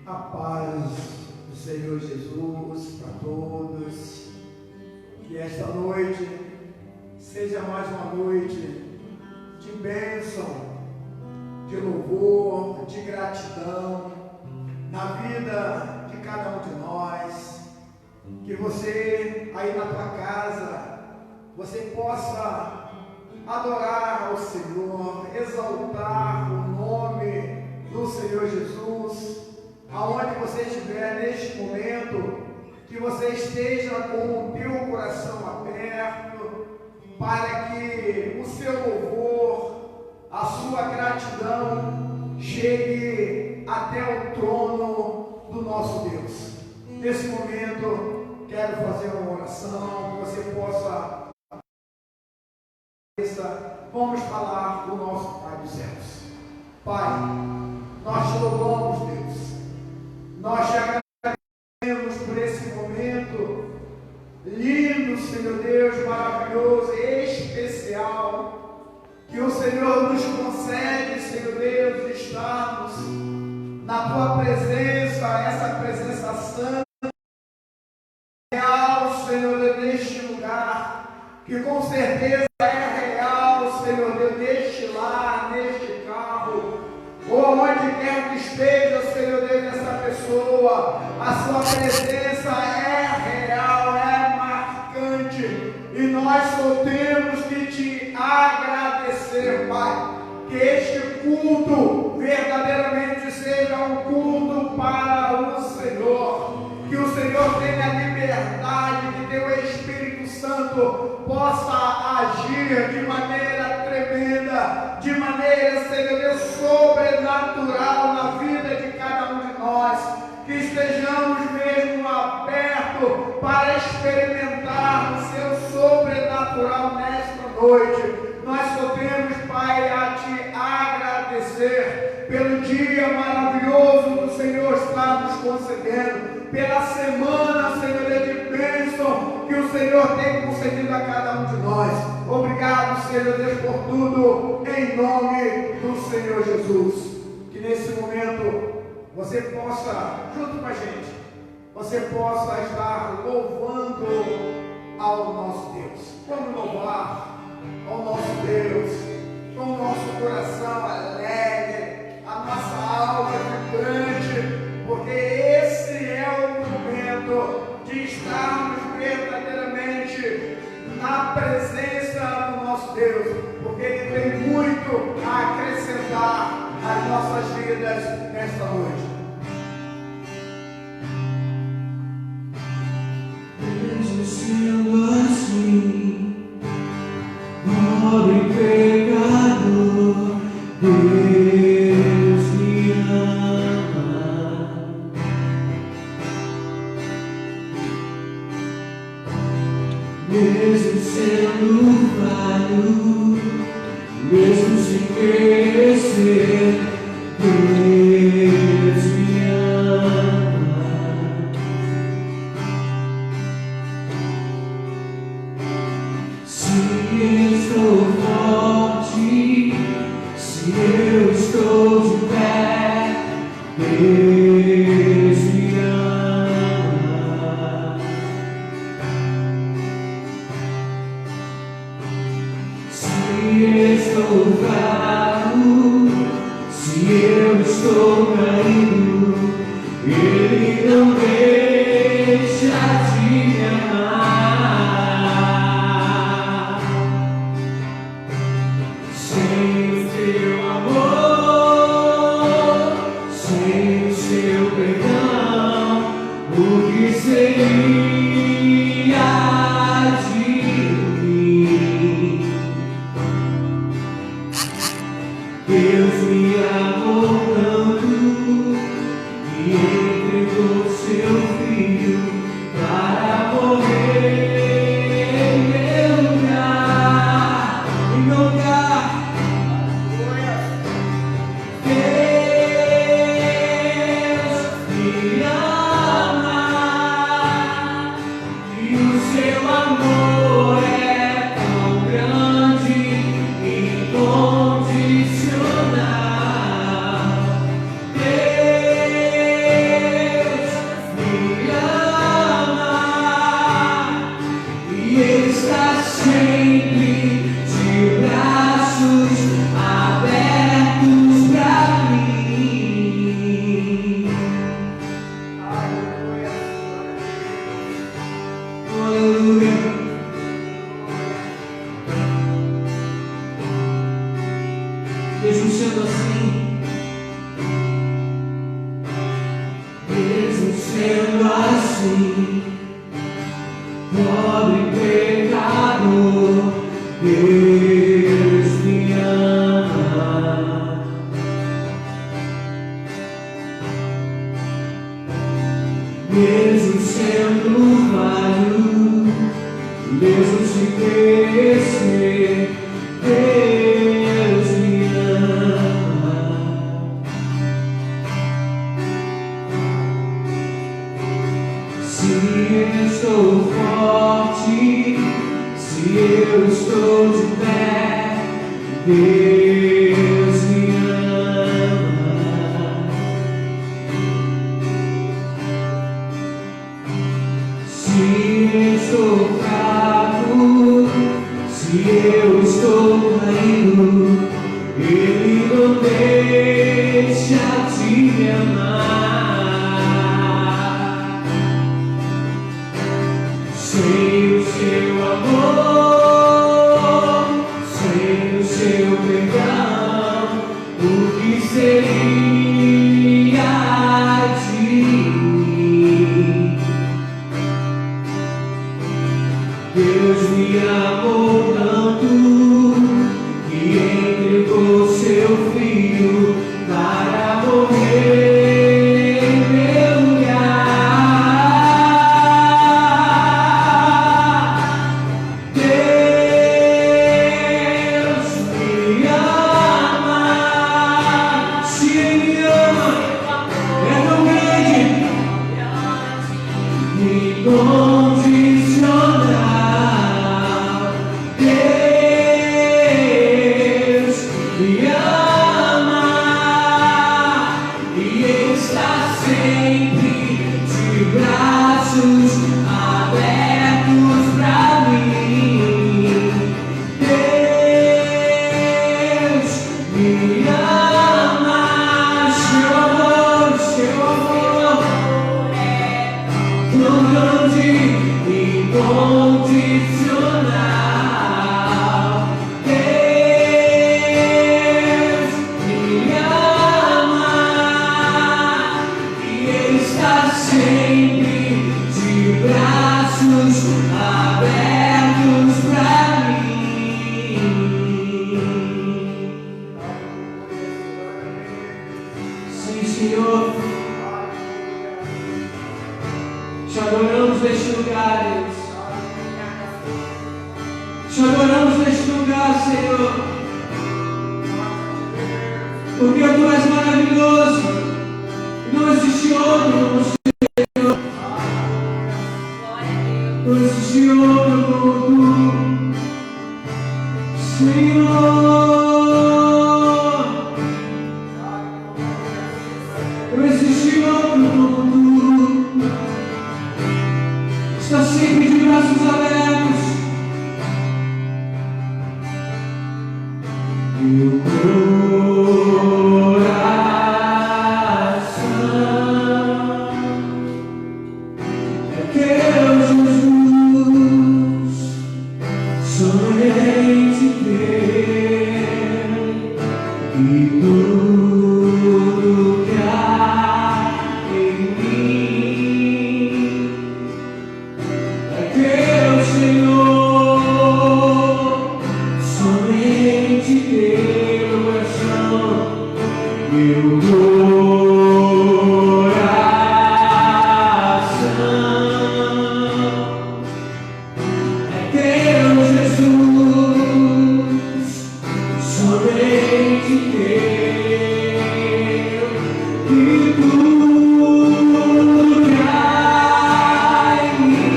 A paz do Senhor Jesus para todos. Que esta noite seja mais uma noite de bênção, de louvor, de gratidão na vida de cada um de nós. Que você aí na tua casa, você possa adorar ao Senhor, exaltar o nome do Senhor Jesus, aonde você estiver neste momento, que você esteja com o teu coração aberto, para que o seu louvor, a sua gratidão chegue até o trono do nosso Deus. Nesse momento, quero fazer uma oração, que você possa... Vamos falar do nosso Pai dos céus. Pai, nós te louvamos, Deus. Nós te agradecemos por esse momento lindo, Senhor Deus, maravilhoso e especial, que o Senhor nos concede, Senhor Deus, estarmos na tua presença, essa presença santa, real, Senhor Deus, neste lugar, que com certeza é real, Senhor Deus, neste lar, neste carro, ou onde quer que esteja, Senhor Deus, essa pessoa, a sua presença é real, é marcante, e nós só temos que te agradecer, Pai, que este culto verdadeiramente seja um culto para o Senhor, que o Senhor tenha liberdade, que teu Espírito Santo possa agir de maneira tremenda, de maneira, Senhor Deus, sobrenatural na vida de cada um de nós, que estejamos mesmo abertos para experimentar o seu sobrenatural nesta noite. Nós só temos, Pai, a te agradecer pelo dia maravilhoso que o Senhor está nos concedendo, pela semana, Senhor, de bênção que o Senhor tem concedido a cada um de nós. Obrigado, Senhor Deus, por tudo, em nome do Senhor Jesus. Que nesse momento você possa, junto com a gente, você possa estar louvando ao nosso Deus. Vamos louvar ao nosso Deus, com o nosso coração alegre, a nossa alma vibrante, porque esse é o momento de estarmos verdadeiramente na presença do nosso Deus, porque Ele tem muito a acrescentar às nossas vidas nesta noite. Mesmo sendo assim, pobre pecador, Deus me ama. Mesmo sendo falho, mesmo sem merecer, Deus me ama. Se estou forte, se eu estou de pé, Deus me ama. Se estou fraco, se eu estou caído, Ele não deixa de me amar. Sem o teu amor, sem o seu perdão, o que seria de mim? Deus me amou tanto e entregou seu filho para assim, pobre pecador, Deus me ama. Mesmo sendo falho, mesmo sem merecer, Deus me ama. Se eu estou forte, se eu estou de pé, Deus me ama. Se eu estou fraco, se eu estou caído, Ele não deixa de me amar. Sem o seu amor, sem o seu perdão, o que seria de mim? Deus me amou tanto que entregou seu filho para morrer em meu lugar. Deus me ama, se Ele me ama, é tão grande, incondicional. Deus me ama e Ele está sempre de braços abertos pra mim. Deus me ama, seu amor tão grande, incondicional. Deus me ama e Ele está sempre de braços abertos pra mim. Sim, Senhor. Te adoramos neste lugar, Deus. Te adoramos neste lugar, Senhor. Porque Tu és maravilhoso. Não existe outro como o Senhor. Não existe outro como Tu, Senhor. Não existe outro como Tu. Está sempre de braços abertos. Meu coração é teu, Jesus, somente teu, e tudo que há em mim é teu, Senhor, somente teu coração, meu coração é teu, Jesus, somente teu, e tudo que há em mim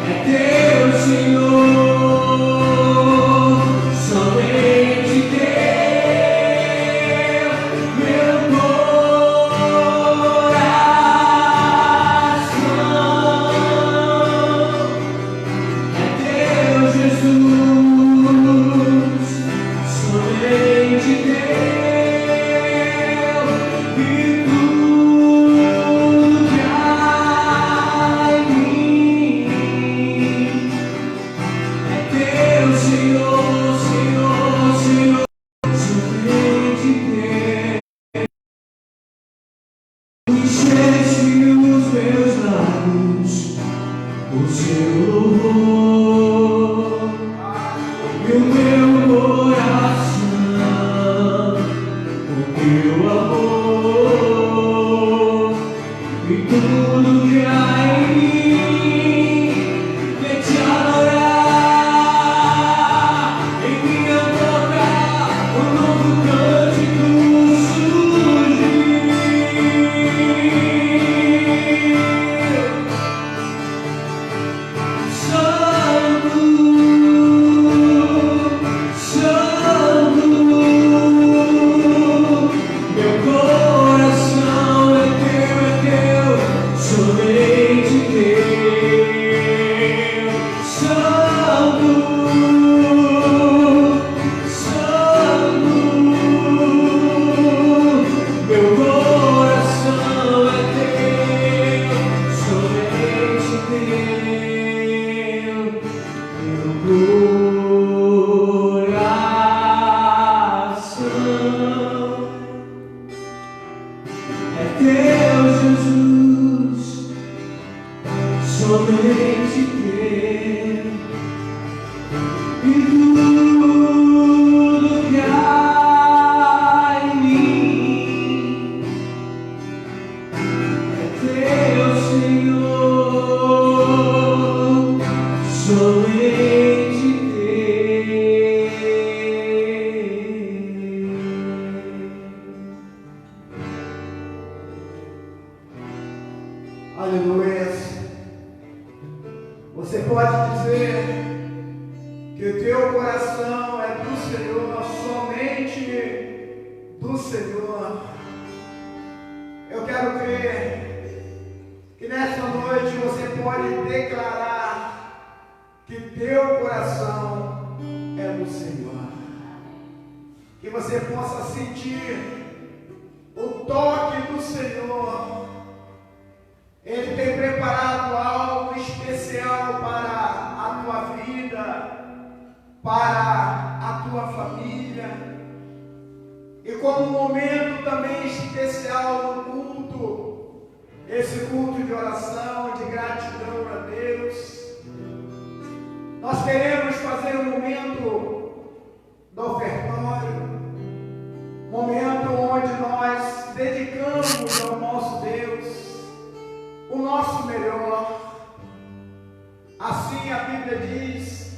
é teu, Senhor, somente teu, meu coração é teu, Jesus, somente teu, e tudo que há em mim é teu, Senhor, Senhor, Senhor, somente teu. Aleluia. Você pode dizer que o teu coração é do Senhor, somente do Senhor. Eu quero crer que nessa noite você pode declarar que teu coração é do Senhor. Que você possa sentir o toque do Senhor. Ele tem preparado algo especial para a tua vida, para a tua família. E como um momento também especial no culto, esse culto de oração, de gratidão a Deus, nós queremos fazer um momento do ofertório, momento onde nós dedicamos ao nosso Deus o nosso melhor. Assim a Bíblia diz,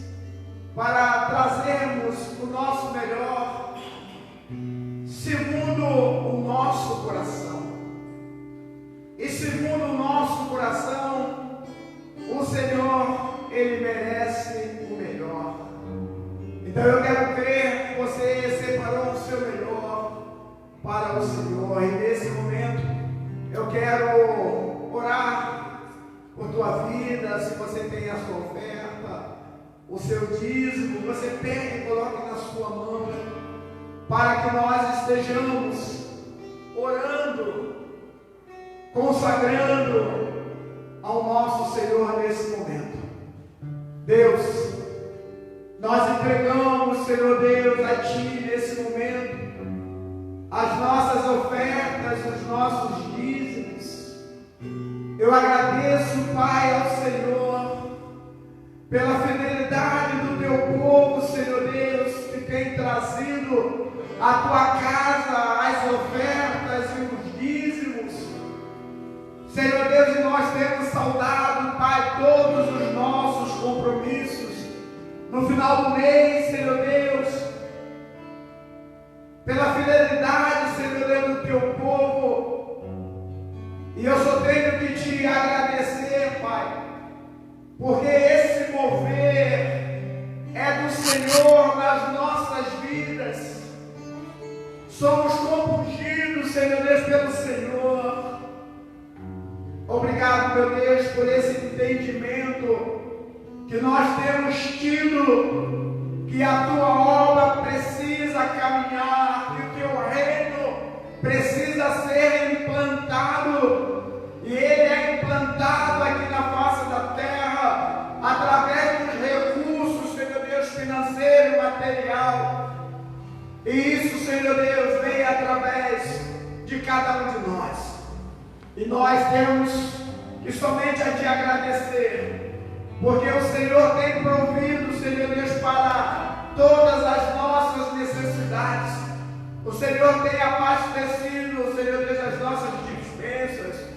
para trazermos o nosso melhor, segundo o nosso coração. E segundo o nosso coração, o Senhor, Ele merece o melhor. Então eu quero crer que você separou o seu melhor para o Senhor. E nesse momento eu quero orar por tua vida. Se você tem a sua oferta, o seu dízimo, você pega e coloca na sua mão, para que nós estejamos orando, consagrando ao nosso Senhor nesse momento. Deus, nós entregamos, Senhor Deus, a Ti nesse momento as nossas ofertas, os nossos dízimos. Eu agradeço, Pai, ao Senhor pela fidelidade do Teu povo, Senhor Deus, que tem trazido à Tua casa as ofertas e os dízimos. Senhor Deus, e nós temos saudado, Pai, todos os nossos compromissos no final do mês, Senhor Deus, pela fidelidade, Senhor Deus, do Teu povo. E eu só tenho que Te agradecer, Pai, porque esse mover é do Senhor nas nossas vidas. Somos compungidos, Senhor Deus, pelo Senhor. Obrigado, meu Deus, por esse entendimento que nós temos tido, que a Tua obra precisa caminhar, que o Teu reino precisa ser implantado, e ele é implantado aqui na face da terra, através dos recursos, Senhor Deus, financeiro e material. E isso, Senhor Deus, vem através de cada um de nós. E nós temos que somente a Te agradecer, porque o Senhor tem provido, Senhor Deus, para todas as nossas necessidades. O Senhor tem abastecido, Senhor Deus, as nossas dispensas.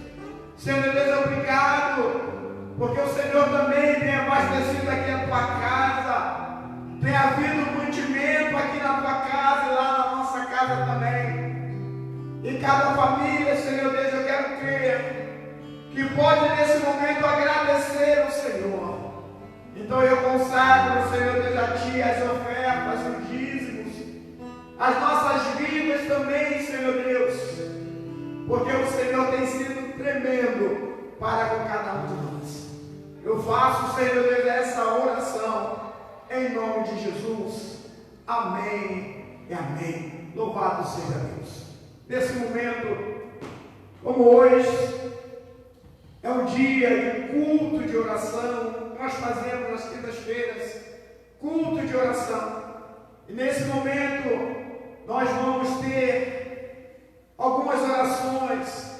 Senhor Deus, obrigado, porque o Senhor também tem abastecido aqui a Tua casa. Tem havido mantimento aqui na Tua casa e lá na nossa casa também. E cada família, Senhor Deus, eu quero crer que pode nesse momento agradecer ao Senhor. Então eu consagro, Senhor Deus, a Ti as ofertas, os dízimos, as nossas vidas também, Senhor Deus, porque o Senhor tem sido tremendo para com cada um de nós. Eu faço, Senhor Deus, essa oração em nome de Jesus. Amém e amém. Louvado seja Deus. Nesse momento, como hoje é um dia de culto de oração, nós fazemos nas quintas-feiras culto de oração. E nesse momento nós vamos ter algumas orações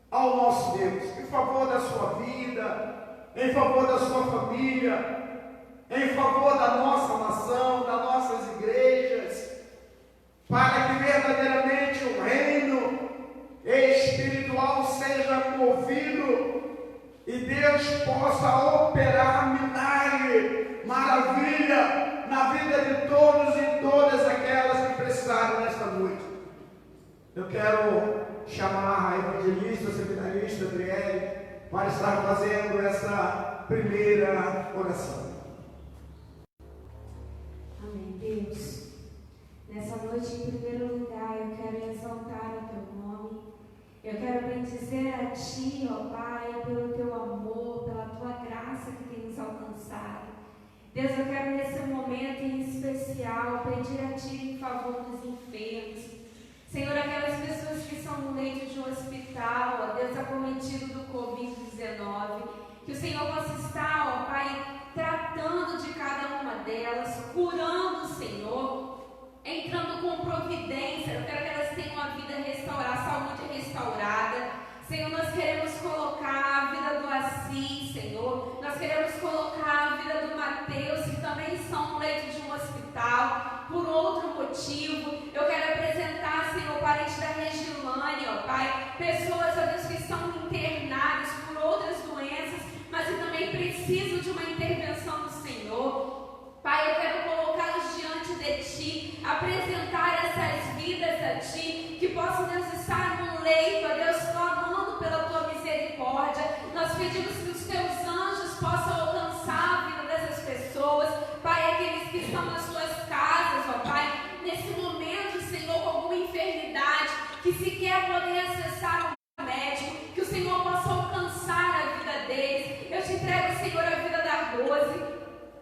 ao nosso Deus, em favor da sua vida, em favor da sua família, em favor da nossa nação, das nossas igrejas, para que verdadeiramente o reino espiritual seja movido e Deus possa operar milagre, maravilha na vida de todos e todas aquelas que precisaram nesta noite. Eu quero chamar a evangelista, seminarista Adriele, para estar fazendo essa primeira oração. Amém, Deus. Nessa noite, em primeiro lugar, eu quero exaltar o teu nome. Eu quero bendizer a Ti, ó Pai, pelo Teu amor, pela Tua graça que tem nos alcançado. Deus, eu quero nesse momento em especial pedir a Ti em favor dos enfermos. Senhor, aquelas pessoas que estão no leito de um hospital, ó Deus, acometido do Covid-19, que o Senhor possa estar, ó Pai, tratando de cada uma delas, curando, Senhor, entrando com providência. Eu quero que elas tenham uma vida restaurada, saúde restaurada. Senhor, nós queremos colocar a vida do Assis, Senhor. Nós queremos colocar a vida do Mateus, que também estão no leito de um hospital, por outro motivo. Eu quero apresentar, Senhor, parente da Regilane, ó Pai, pessoas, ó Deus, que estão internadas por outras doenças, mas que também precisam de uma intervenção do Senhor. Pai, eu quero colocá-los diante de Ti, apresentar essas vidas a Ti, que possam, Deus, estar no leito, ó Deus, clamando pela Tua misericórdia. Nós pedimos que os Teus anjos possam alcançar a vida dessas pessoas, Pai, aqueles que estão nas suas casas, ó Pai, nesse momento, Senhor, com alguma enfermidade, que sequer podem acessar um médico, que o Senhor possa alcançar a vida deles. Eu te entrego, Senhor, a vida da Rose,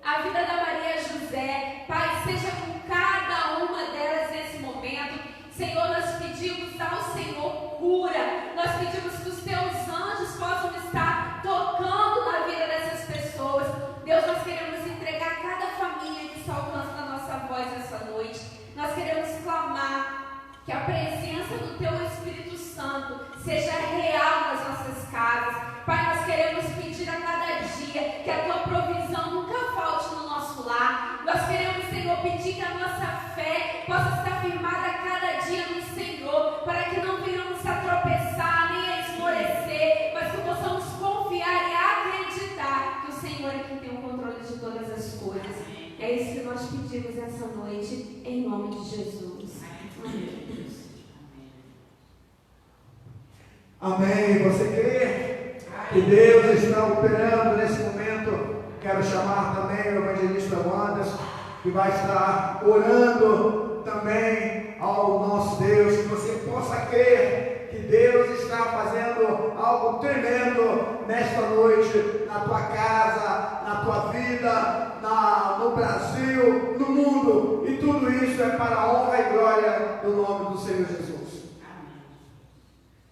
a vida da Maria José, Pai, seja com cada uma delas nesse momento. Senhor, nós pedimos ao Senhor cura, nós pedimos que os Teus anjos possam estar tocando na vida dessas pessoas. Deus, nós queremos entregar cada família que está alcançando a nossa voz essa noite. Nós queremos clamar que a presença do Teu Espírito Santo seja real nas nossas casas. Pai, nós queremos pedir a cada dia que a Tua provisão nunca falte no nosso lar. Nós queremos, Senhor, pedir que a nossa fé possa estar firmada a cada dia no Senhor, para que não venhamos a tropeçar, nem a esmorecer, mas que possamos confiar e acreditar que o Senhor é quem tem o controle de todas as coisas. É isso que nós pedimos essa noite, em nome de Jesus. Amém. Amém. Você crê que Deus está operando nesse momento? Quero chamar também o evangelista Wanderson, que vai estar orando também ao nosso Deus, que você possa crer que Deus está fazendo algo tremendo nesta noite, na tua casa, na tua vida, no Brasil, no mundo, e tudo isso é para a honra e glória do nome do Senhor Jesus.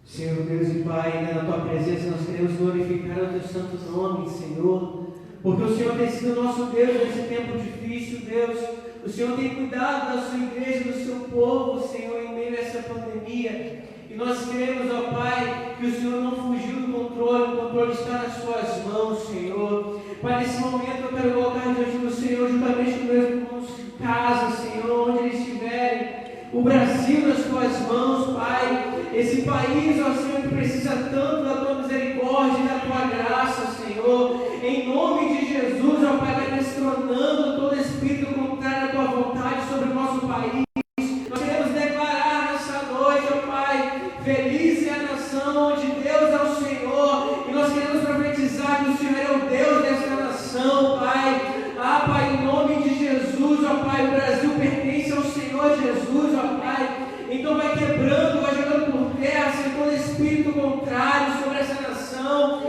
Senhor Deus e Pai, na Tua presença nós queremos glorificar o Teu santo nome, Senhor, porque o Senhor tem sido nosso Deus nesse tempo difícil, Deus. O Senhor tem cuidado da Sua igreja, do Seu povo, Senhor, em meio a essa pandemia. E nós queremos, ó Pai, que o Senhor não fugiu do controle, o controle está nas Suas mãos, Senhor. Pai, nesse momento eu quero colocar diante do Senhor, juntamente com meus irmãos de casa, Senhor, onde eles estiverem, o Brasil nas Tuas mãos, Pai. Esse país, ó Senhor, que precisa tanto da Tua misericórdia e da Tua graça, Senhor. Em nome de Jesus, ó Pai, vai destronando todo espírito contrário à Tua vontade sobre o nosso país. Nós queremos declarar nessa noite, ó Pai, feliz é a nação onde Deus é o Senhor. E nós queremos profetizar que o Senhor é o Deus desta nação, Pai. Ah, Pai, em nome de Jesus, ó Pai, o Brasil pertence ao Senhor Jesus, ó Pai. Então vai quebrando, vai jogando por terra, Senhor, todo espírito contrário sobre essa nação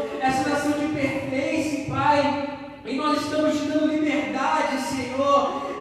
te pertence, Pai. E nós estamos te dando liberdade, Senhor.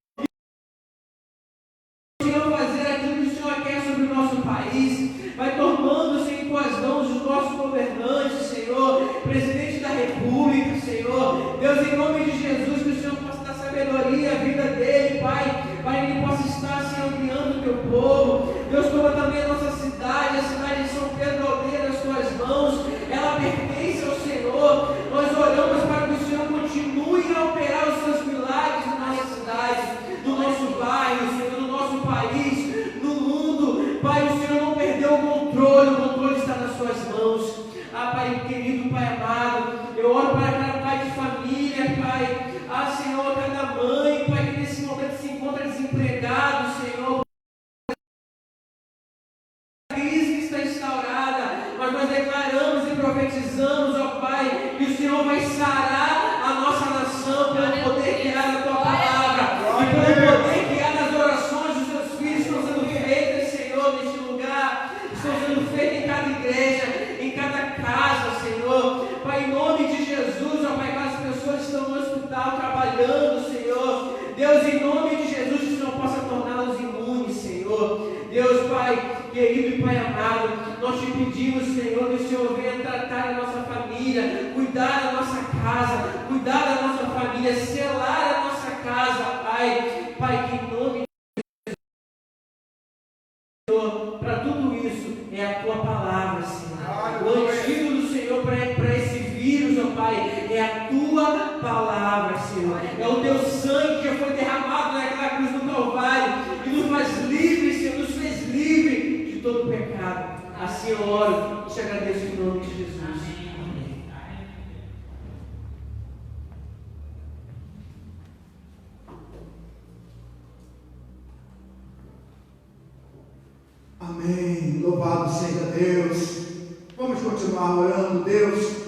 Senhor, fazer aquilo que o Senhor quer sobre o nosso país. Vai tomando-se em Tuas mãos os nossos governantes, Senhor, presidente da República, Senhor. Deus, em nome de Jesus, que o Senhor possa dar sabedoria à vida dele, Pai. Pai, ele possa estar, Senhor, guiando o Teu povo. Deus, toma também a nossa cidade, a cidade de São Pedro da Aldeia, nas Tuas mãos. Ela pertence ao Senhor. Nós oramos para que o Senhor continue a operar os Seus milagres na nossa cidade, no nosso bairro, Senhor, no nosso país, no mundo. Pai, o Senhor não perdeu o controle está nas Suas mãos. Ah, Pai querido, Pai amado, eu oro para cada pai de família, Pai. Ah, Senhor, cada mãe, Pai, que nesse momento se encontra desempregado, Senhor. A crise que está instaurada, mas nós declaramos e profetizamos, ó Pai, sarar a nossa nação pelo poder que há na tua palavra e pelo poder que há nas orações dos teus filhos que estão sendo feitas, Senhor, neste lugar, estão sendo feitas em cada igreja, em cada casa, Senhor. Pai, em nome de Jesus, ó Pai, aquelas pessoas que estão no hospital trabalhando, Senhor. Deus, em nome de Jesus, que o Senhor possa torná-los imunes, Senhor. Deus, Pai querido e Pai amado, nós te pedimos, Senhor, que o Senhor venha tratar a nossa família, cuidar da nossa casa, cuidar da nossa família, selar a nossa casa, Pai. Pai, que em nome de Senhor, para tudo isso é a tua palavra, Senhor. O antídoto do Senhor para esse vírus, ó Pai, é a tua palavra, Senhor. É o teu sangue que foi derramado naquela cruz do Calvário e nos faz livres, Senhor, nos fez livre de todo pecado. Assim eu oro e te agradeço em nome de Jesus. Amém. Louvado seja Deus. Vamos continuar orando. Deus,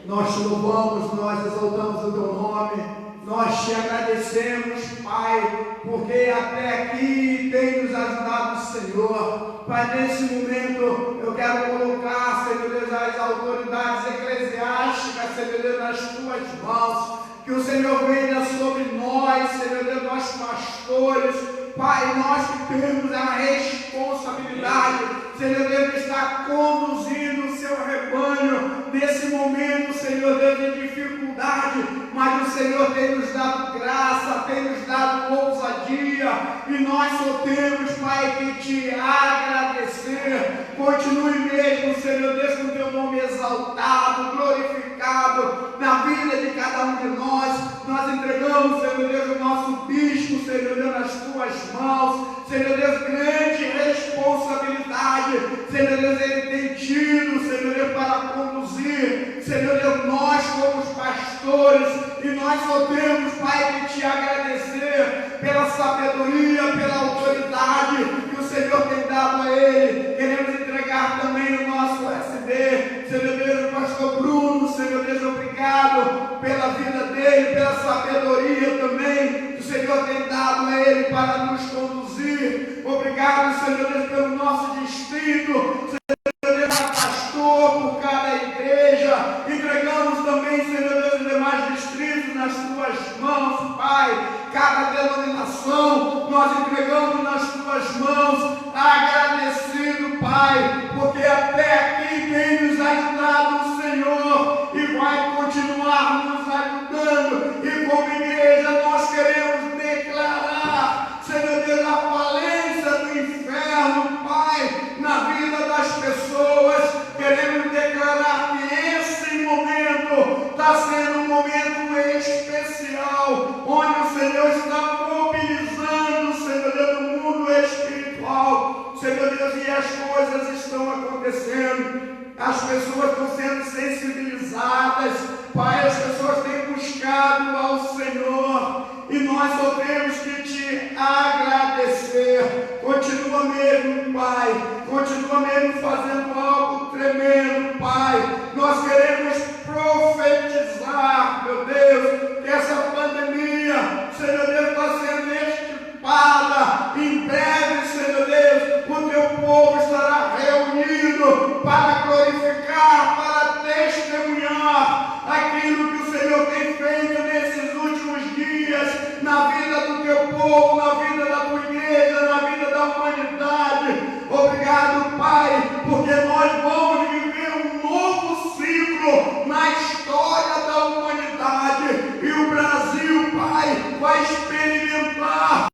nós te louvamos, nós exaltamos o teu nome, nós te agradecemos, Pai, porque até aqui tem nos ajudado o Senhor. Pai, nesse momento eu quero colocar, Senhor Deus, as autoridades eclesiásticas, Senhor Deus, nas tuas mãos. Que o Senhor venha sobre nós, Senhor Deus, nós pastores, Pai, nós que temos a responsabilidade, Senhor Deus, de estar conduzindo o seu rebanho nesse momento, Senhor Deus, de dificuldade, mas o Senhor tem nos dado graça, tem nos dado ousadia, e nós só temos, Pai, que te agradecer. Continue mesmo, Senhor Deus, com teu nome exaltado, glorificado na vida de cada um de nós. Nós entregamos, Senhor Deus, o nosso bispo, Senhor Deus, nas tuas mãos. Senhor Deus, grande responsabilidade, Senhor Deus, ele tem tido, Senhor Deus, para conduzir, Senhor Deus, nós como os pastores, e nós só temos, Pai, que te agradecer pela sabedoria, pela autoridade que o Senhor tem dado a ele. Queremos entregar também o nosso SD, Senhor Deus, o pastor Bruno, Senhor Deus, obrigado pela vida dele, pela sabedoria também que o Senhor tem dado a ele para nos conduzir. Obrigado, Senhor Deus, pelo nosso distrito, Senhor Deus, pastor, por cada igreja. Entregamos também, Senhor Deus, os demais distritos nas tuas mãos, Pai. Cada denominação nós entregamos nas tuas mãos, agradecido, Pai, porque até aqui tem nos ajudado o Senhor e vai continuar nos ajudando. E como igreja nós queremos declarar, Senhor Deus, a falência do inferno, Pai, na vida das pessoas. Queremos declarar que esse momento está sendo um momento especial, onde o Senhor está mobilizando, Senhor Deus, no mundo espiritual, Senhor Deus, e as coisas estão acontecendo. As pessoas estão sendo sensibilizadas, Pai, as pessoas têm buscado ao Senhor, e nós só temos que te agradecer. Continua mesmo, Pai, continua mesmo fazendo algo tremendo, Pai. Nós queremos profetizar, meu Deus, que essa pandemia, Senhor Deus, está sendo extirpada. Em breve, Senhor Deus, o teu povo estará reunido para glorificar, para testemunhar aquilo que o Senhor tem feito nesses últimos dias, na vida do teu povo, na vida da tua igreja, na vida da humanidade. Obrigado, Pai, porque nós vamos viver um novo ciclo na história da humanidade, e o Brasil, Pai, vai experimentar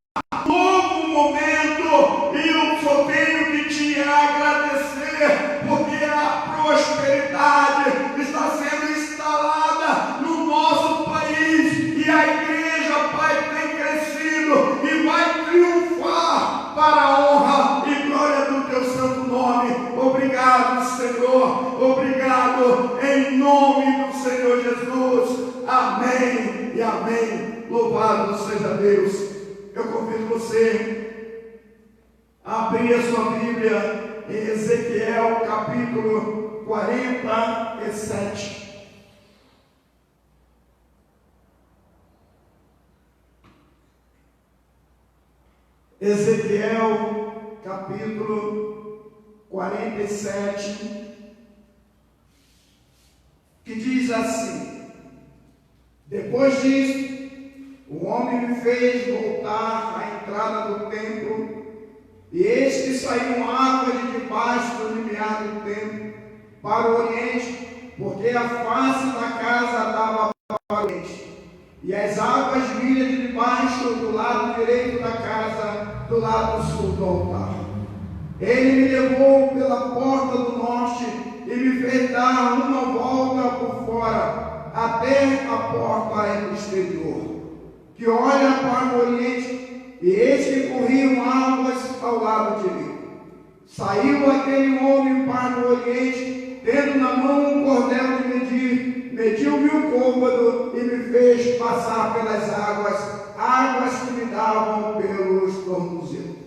um novo momento, e eu só tenho que te agradecer, porque a prosperidade está sendo instalada no nosso país, e a igreja, Pai, tem crescido e vai triunfar para a honra e glória do teu santo nome. Obrigado, Senhor, obrigado em nome do Senhor Jesus. Amém e amém. Louvado seja Deus. Eu convido você a abrir a sua Bíblia em Ezequiel capítulo 47. Ezequiel, capítulo 47, que diz assim: depois disso, o homem me fez voltar à entrada do templo, e eis que saíam águas de debaixo do limiar do templo para o oriente, porque a face da casa dava para o oriente. E as águas vinham de debaixo do lado direito da casa, do lado sul do altar. Ele me levou pela porta do norte e me fez dar uma volta por fora, até a porta exterior, que olha para o oriente, e eis que corriam águas ao lado direito. Saiu aquele homem para o oriente, tendo na mão um cordel de medir, mediu 1000 côvados e me fez passar pelas águas que me davam pelos tornozelos.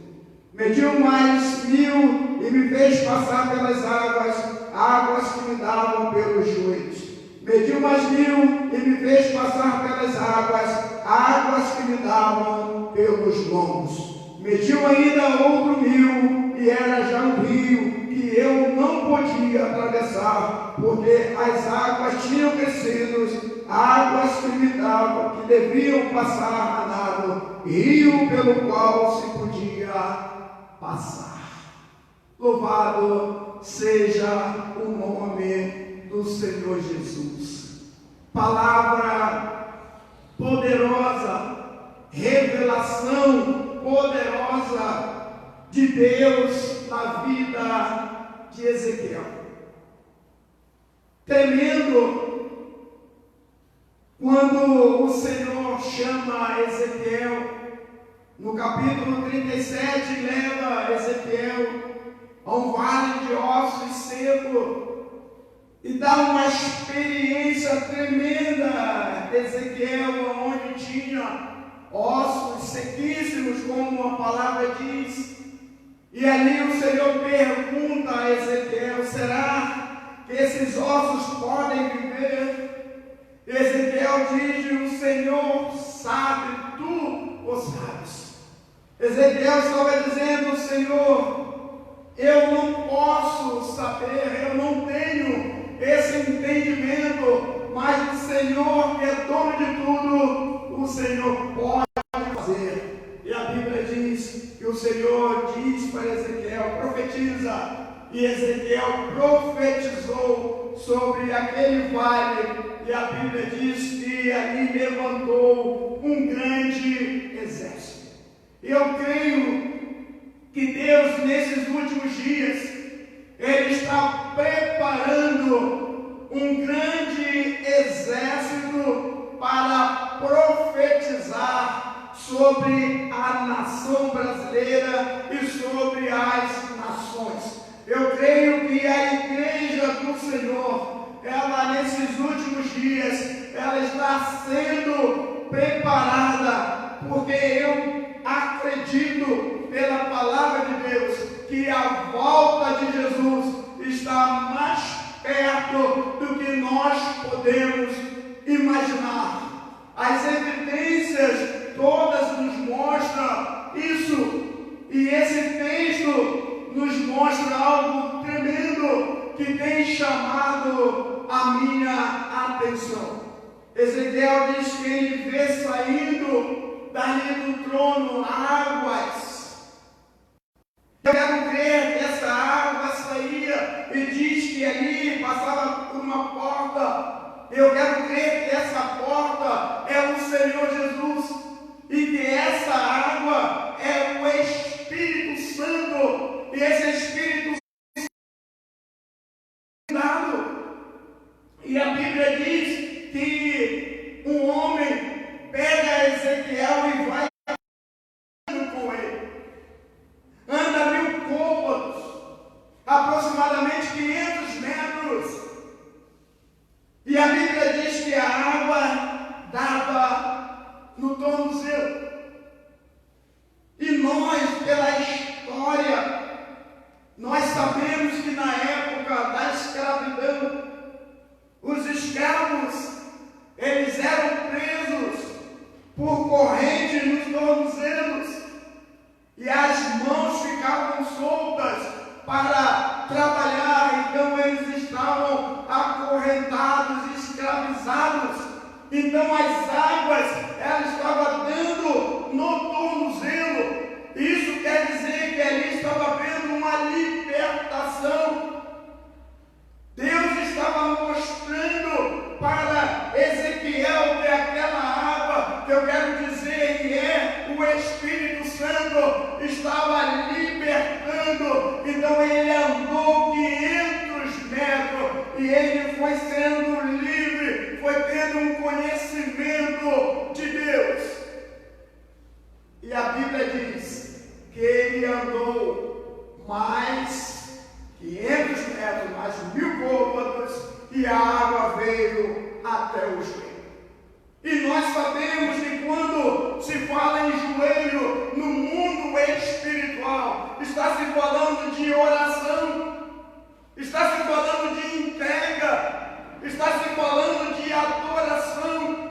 Mediu mais 1000 e me fez passar pelas águas que me davam pelos joelhos. Mediu mais 1000 e me fez passar pelas águas que me davam pelos lombos. Mediu ainda outro 1000 e era já um rio que eu não podia atravessar, porque as águas tinham crescido, águas que me davam, que deviam passar a nado, rio pelo qual se podia passar. Louvado seja o nome do Senhor Jesus. Palavra poderosa, revelação poderosa de Deus na vida de Ezequiel. Tremendo quando o Senhor chama Ezequiel, no capítulo 37, leva Ezequiel a um vale de ossos secos e dá uma experiência tremenda. Ezequiel, onde tinha ossos sequíssimos, como a palavra diz. E ali o Senhor pergunta a Ezequiel: será que esses ossos podem viver? Ezequiel diz: o Senhor sabe, tu o sabes. Ezequiel estava dizendo: Senhor, eu não posso saber, eu não tenho esse entendimento, mas o Senhor, que é dono de tudo, o Senhor pode fazer. E a Bíblia diz que o Senhor diz para Ezequiel: profetiza. E Ezequiel profetizou sobre aquele vale, e a Bíblia diz que ali levantou um grande exército. Eu creio que Deus, nesses últimos dias, Ele está preparando um grande exército para profetizar sobre a nação brasileira e sobre as nações. Eu creio que a igreja do Senhor, ela nesses últimos dias, ela está sendo preparada, porque eu acredito pela palavra de Deus que a volta de Jesus está mais perto do que nós podemos imaginar. As evidências todas nos mostram isso, e esse texto nos mostra algo tremendo que tem chamado a minha atenção. Ezequiel diz que ele vê saindo dali do trono águas. Eu quero crer que essa água saía e diz que ali passava por uma porta. Eu quero crer que essa porta é o Senhor Jesus e que essa água é o Espírito Santo, e esse Espírito Santo. E a Bíblia diz que um homem pega Ezequiel e vai com ele. Anda 1000 côvados, aproximadamente 500 metros. E a Bíblia diz que a água dava no tornozelo. E nós, pela história, nós sabemos que na época da escravidão, os escravos, eles eram presos por corrente nos tornozelos. E Então as águas, ela estava dando no tornozelo. Isso quer dizer que ali estava havendo uma libertação. Deus estava mostrando para Ezequiel que aquela água, que eu quero dizer que é o Espírito Santo, estava libertando. Então ele andou 500 metros e ele foi sendo livre, foi tendo um conhecimento de Deus. E a Bíblia diz que ele andou mais 500 metros, mais 1000 côvados, e a água veio até o joelho. E nós sabemos que quando se fala em joelho no mundo espiritual, está se falando de oração, está se falando de entrega, está se falando de adoração.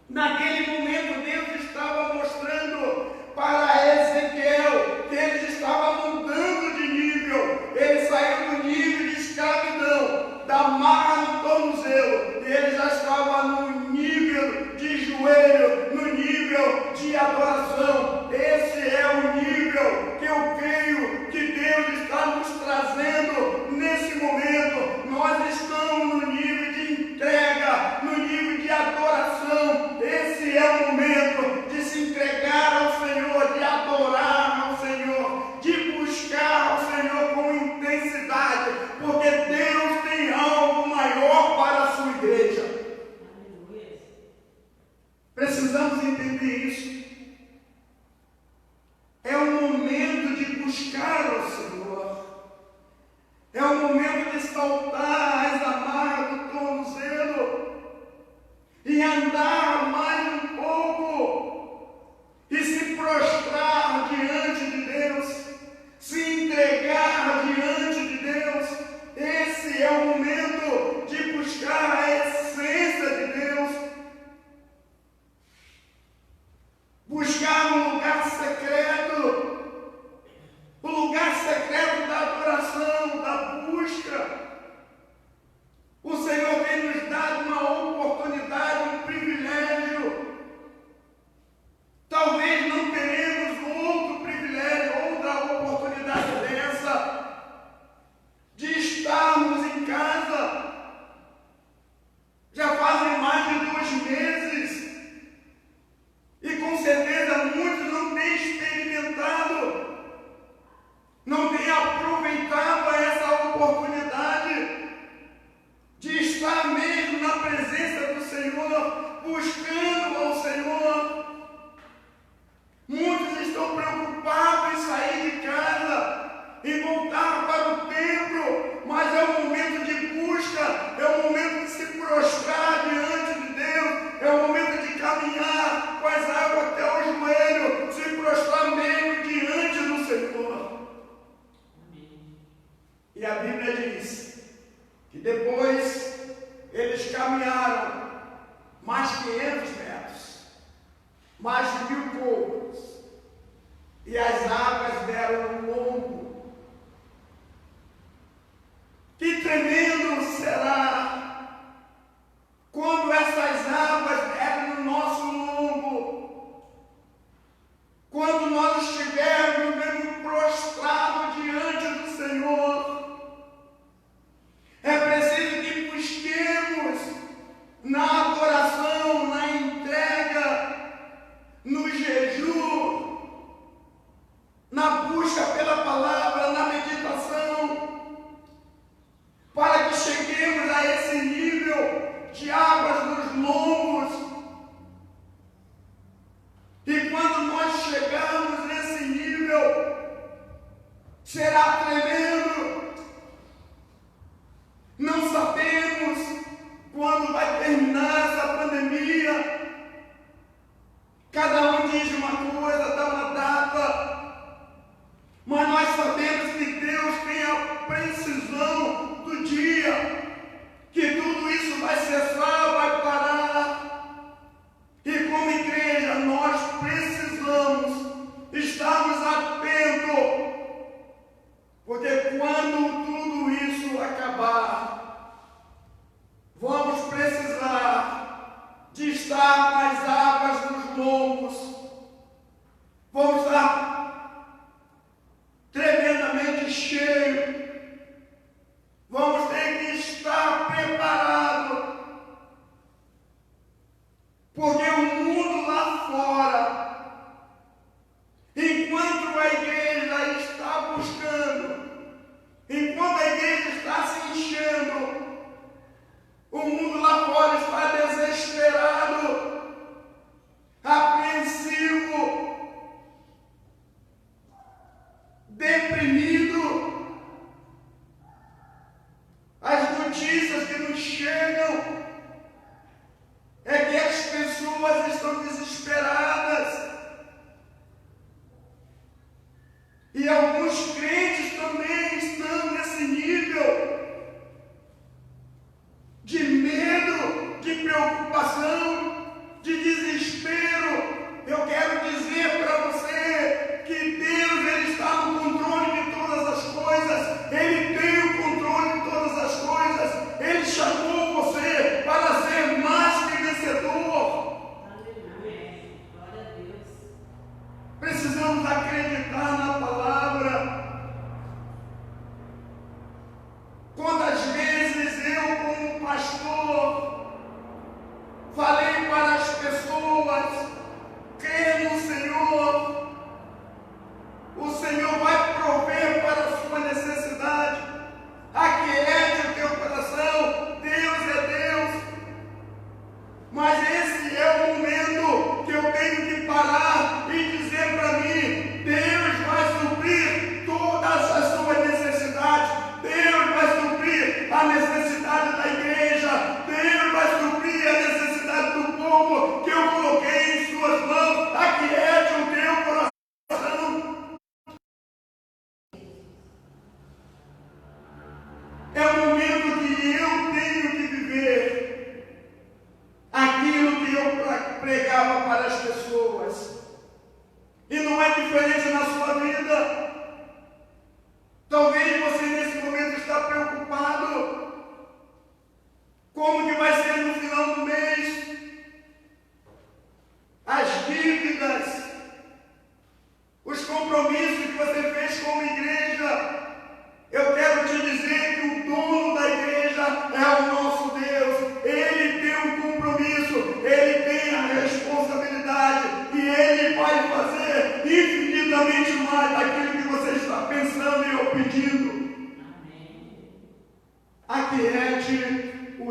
Naquele momento Deus estava mostrando para Ezequiel que ele estava mudando de nível. Ele saiu do nível de escravidão, da marra no tornozelo, e ele já estava no nível de joelho, no nível de adoração. Esse é o nível que eu creio que Deus está nos trazendo nesse momento. Nós estamos no nível de entrega, no nível de adoração. Esse é o momento de se entregar ao Senhor, de adorar ao Senhor, de buscar ao Senhor com intensidade, porque Deus tem algo maior para a sua igreja. Precisamos entender isso. É o momento de buscar ao Senhor. É o momento de saltar as amarras do tornozelo e andar mais um pouco e se prostrar diante de Deus, se entregar diante de Deus. Esse é o momento de buscar a essência de Deus, buscar um lugar secreto, o lugar secreto da adoração, da busca. O Senhor tem nos dado uma oportunidade, um privilégio. Talvez não teremos outro privilégio, outra oportunidade dessa, de estarmos em casa. Já fazem mais de 2 meses e com certeza muitos não têm experimentado, não têm aproveitado essa oportunidade de estar mesmo na presença do Senhor, buscando ao Senhor. Muitos estão preocupados em sair de casa, em voltar para o templo, mas é um momento de busca, é um momento de se prostrar diante de Deus, é um momento de caminhar com as águas até o joelho, se prostrar mesmo diante do Senhor. E a Bíblia diz que depois eles caminharam mais 500 metros, mais de 1000 côvados, e as águas deram um lombo. Que tremendo será quando essas águas derem no nosso lombo, quando nós estivermos mesmo prostrados diante do Senhor. É preciso que busquemos na adoração, na entrega, no jejum, na busca pela palavra, na meditação, para que cheguemos a esse nível de águas nos lombos. E quando nós chegarmos nesse nível, será tremendo. Não sabemos quando vai terminar essa pandemia. Cada um diz uma coisa, dá uma data, mas nós sabemos que Deus tem a precisão do dia, que tudo isso vai cessar, vai parar. E como igreja nós precisamos estarmos atentos, porque quando tudo isso acabar, vamos precisar de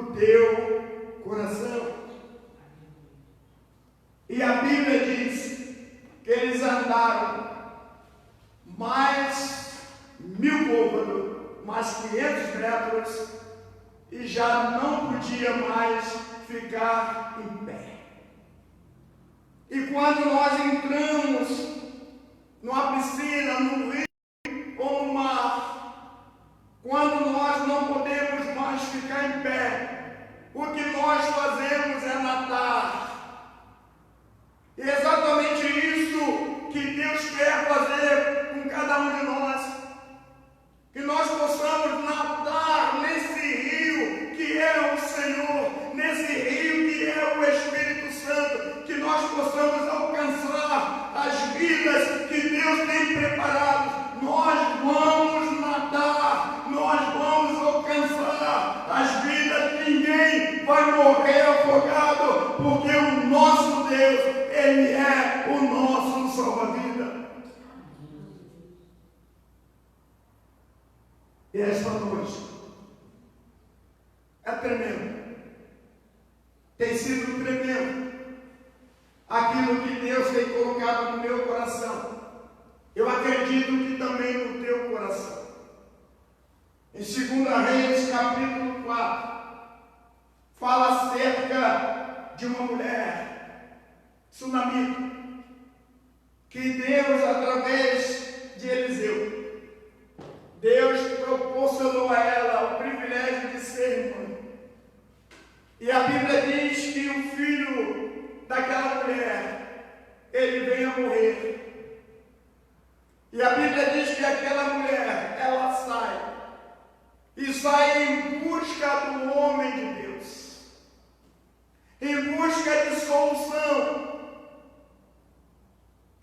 no teu coração. E a Bíblia diz que eles andaram mais 1000 côvados, mais 500 metros, e já não podia mais ficar em pé. E quando nós entramos numa piscina, num rio ou no mar, quando nós não podemos mais ficar em pé, o que nós fazemos é nadar. E é exatamente isso que Deus quer fazer com cada um de nós. Que nós possamos nadar nesse rio que é o Senhor, nesse rio que é o Espírito Santo, que nós possamos alcançar as vidas que Deus tem preparado. Nós vamos nadar, nós vamos alcançar as vidas. Ninguém vai morrer afogado, porque o nosso Deus, Ele é o nosso salva-vida. E esta noite é tremendo, tem sido tremendo aquilo que Deus tem colocado no meu coração. Eu acredito que também no teu coração. Em 2 Reis, capítulo 4, fala acerca de uma mulher sunamita, que Deus, através de Eliseu, Deus proporcionou a ela o privilégio de ser mãe. E a Bíblia diz que o filho daquela mulher, ele veio a morrer. E a Bíblia diz que aquela mulher, ela sai em busca do homem de Deus, em busca de solução.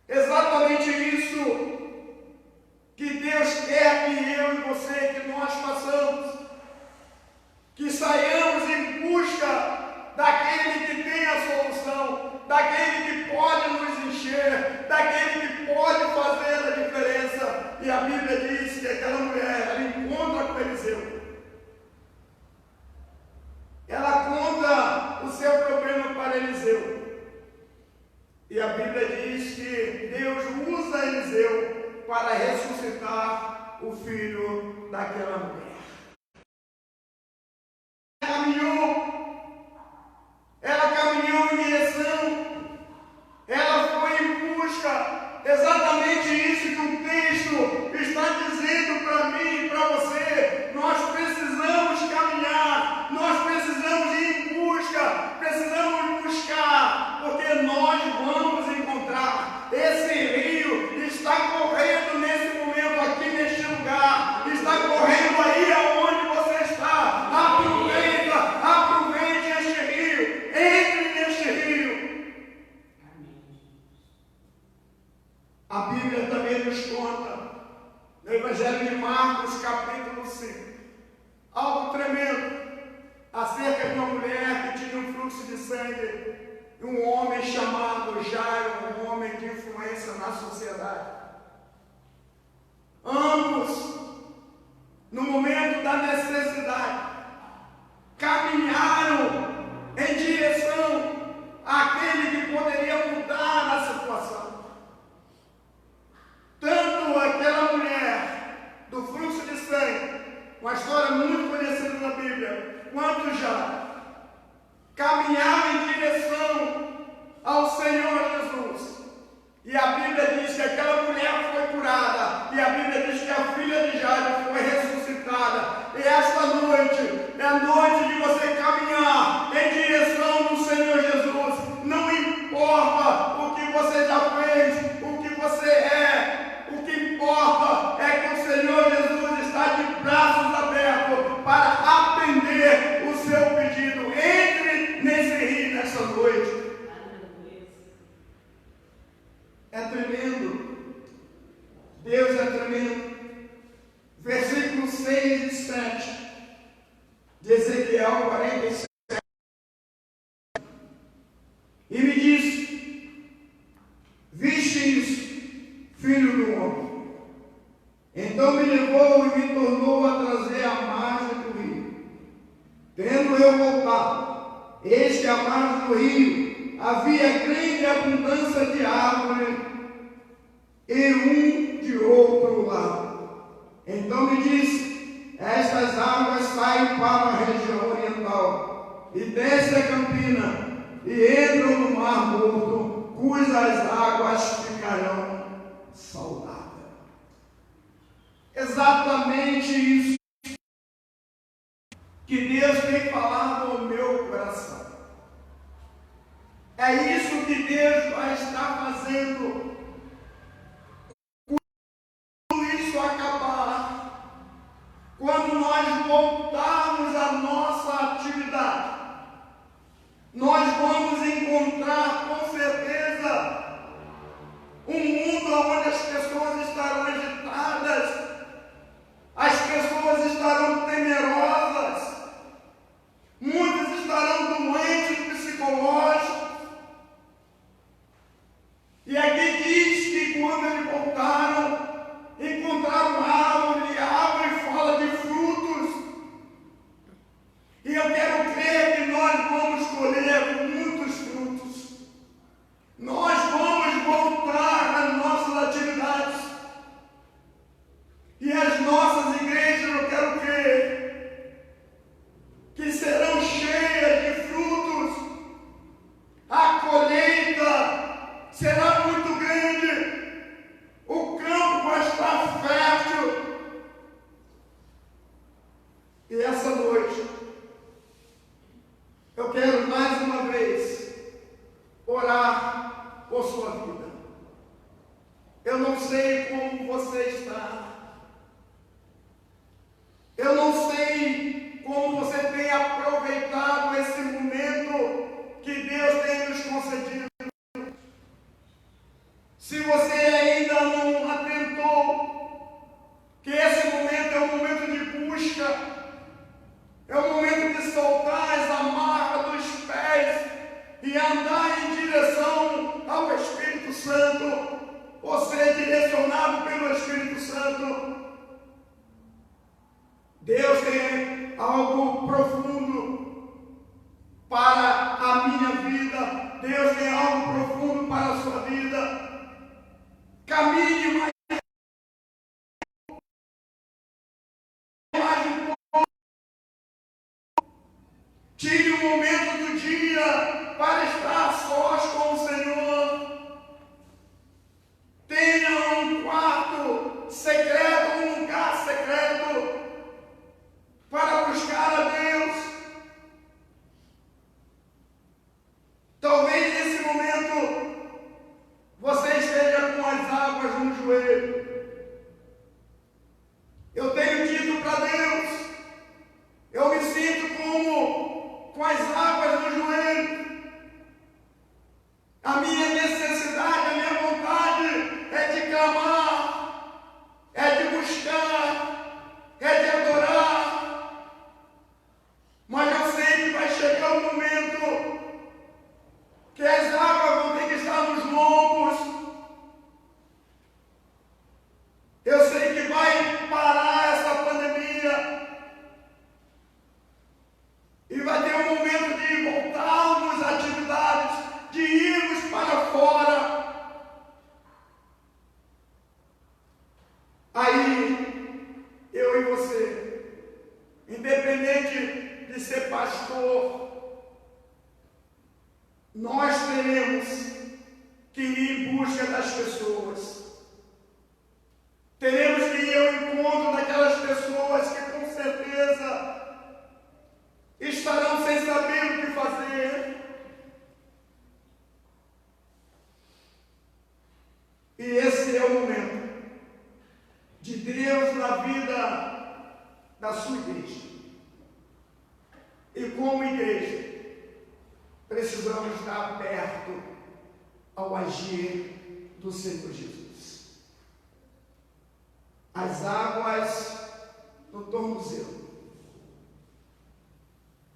Exatamente isso que Deus quer que eu e você, que nós façamos, que saiamos em busca daquele que tem a solução, daquele que pode nos encher, daquele que pode fazer a diferença. E a Bíblia diz que aquela mulher, ela encontra com Eliseu. Ela conta o seu problema para Eliseu. E a Bíblia diz que Deus usa Eliseu para ressuscitar o filho daquela mulher. Ela caminhou em direção, ela foi em busca, exatamente isso que o texto está dizendo para mim e para você. Nós precisamos caminhar, nós precisamos ir em busca, precisamos buscar, porque nós vamos encontrar. Esse rio está correndo nesse momento aqui neste lugar, está correndo aí aonde você está. Aproveite este rio, entre neste rio. A Bíblia também nos conta, no Evangelho de Marcos, capítulo 5, algo tremendo, acerca de uma mulher que tinha um fluxo de sangue, e um homem chamado Jairo, um homem de influência na sociedade. Ambos, no momento da necessidade, caminharam em direção àquele que poderia mudar a situação. Tanto aquela mulher do fluxo de sangue, uma história muito conhecida na Bíblia, quanto Jairo, caminhava em direção ao Senhor Jesus. E a Bíblia diz que aquela mulher foi curada. E a Bíblia diz que a filha de Jairo foi ressuscitada. E esta noite é a noite de você caminhar em direção do Senhor Jesus. Não importa o que você já fez, o que você é. O que importa é que o Senhor Jesus está de braços abertos para atender o seu pedido. Entre nesse rio nessa noite. É tremendo. Deus é tremendo. Versículos 6 e 7 de Ezequiel 47. E me disse: viste isso, filho do homem? Então me levou e me tornou a trazer à margem do rio. Tendo quando eu voltava, eis que à margem do rio havia grande abundância de árvores e um de outro lado. Então me disse: estas águas saem para a região oriental e descem a campina e entram no mar morto, cujas águas ficarão saudáveis. Exatamente isso que Deus tem falado ao meu coração. É isso que Deus vai estar fazendo. Quando isso acabar, quando nós voltarmos à nossa atividade, nós vamos encontrar com certeza um mundo onde as pessoas estarão agitadas, as pessoas estarão temerosas, muitos estarão doentes psicológicos. E aqui diz que quando eles voltaram, encontraram árvore, e a árvore fala de frutos. E eu quero crer que nós vamos colher muitos frutos. Nós vamos voltar às nossas atividades. E as nossas igrejas, eu quero crer, que serão cheias de frutos. A colheita será muito grande. O campo vai estar fértil. E essa noite, eu quero mais uma vez orar por sua vida. Eu não sei como você está. Eu não sei como você tem aproveitado esse momento que Deus tem nos concedido. Se você ainda não atentou que esse momento é um momento de busca, é um momento de soltar as amarras dos pés e andar em direção ao Espírito Santo, ou ser direcionado pelo Espírito Santo. Deus tem algo profundo para a minha vida. Deus tem algo profundo para a sua vida. Caminhe mais um pouco. Tire um momento do dia para estar a sós com o Senhor. Tenha um quarto secreto, um lugar secreto para buscar a Deus. Talvez nesse momento você esteja com as águas no joelho. Eu tenho dito para Deus, eu me sinto como com as águas no joelho. A minha necessidade, a minha vontade é de clamar, é de buscar, é de adorar. Mas eu sei que vai chegar um momento que as águas vão ter que estar nos lombos. Eu sei que vai parar essa pandemia. E vai ter um momento de voltarmos às atividades, de irmos para fora. Aí, eu e você, independente de ser pastor, nós teremos que ir em busca das pessoas. Teremos que ir ao encontro daquelas pessoas que com certeza estarão sem saber o que fazer. E esse é o momento de Deus na vida da sua igreja. E como igreja, precisamos estar perto ao agir do Senhor Jesus. As águas no tornozelo.